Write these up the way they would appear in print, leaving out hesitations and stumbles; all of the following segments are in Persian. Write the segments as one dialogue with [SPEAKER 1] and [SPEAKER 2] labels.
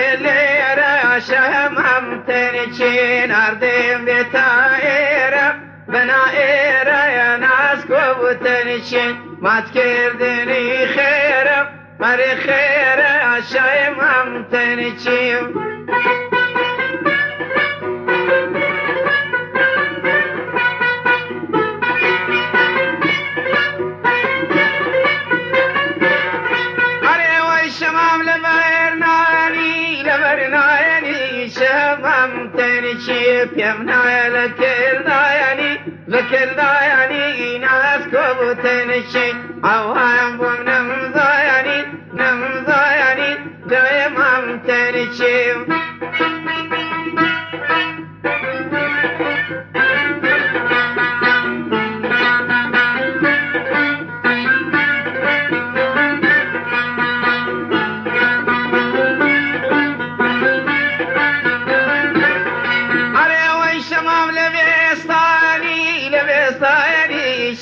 [SPEAKER 1] شليرة شمم تنشين أردم بتائرة بنائرة يا ناس كوب تنشين ما تكردني خيرة مري خيرة شمم تنشين شمم تنشيف يمنا لكل داياني لكل داياني ناس كوب تنشي عوام ونمزاياني نمزاياني دايما تنشيف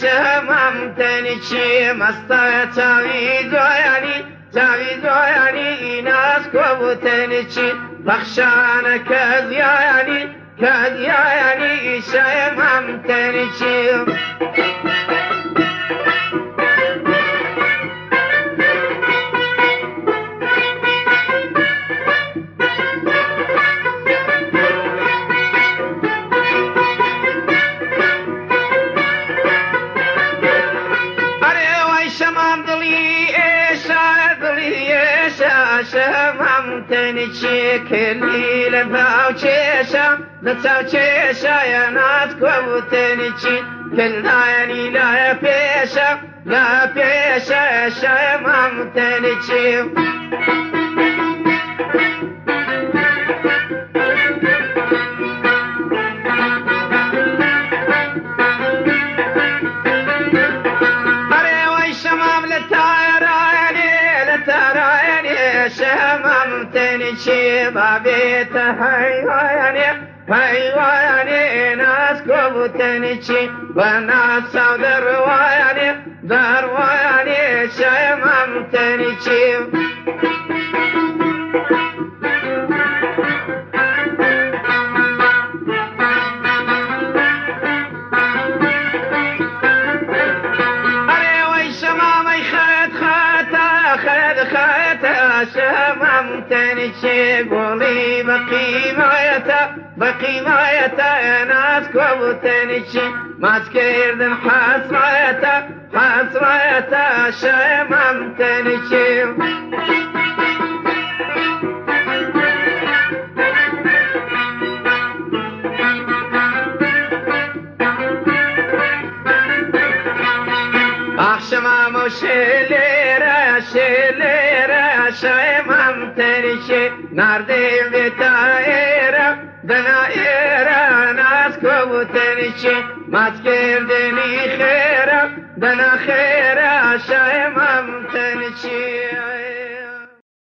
[SPEAKER 1] شمم تنشي مستا تاوي دوياني ناس كوب تنشي بخشان كذياني شمم تنشي شمم تنشي كلي لفاو تشيشا يا ناس كوب تنشي كلنا يعني لا بيشا شمم تنشي شمم تنشي بابيت هاي ناس كوب تنشي وناس درواني شمم تنشي شمم تنشي قولي بقيمايتا يا ناس كوب تنشي ما تكردن حسرايتا شمم تنشي شمم وشليرة شمم تنشي ناردي بتائرة دنائرة ناس كوب تنشي ما تكردني خيرة دنا خيرة شمم تنشي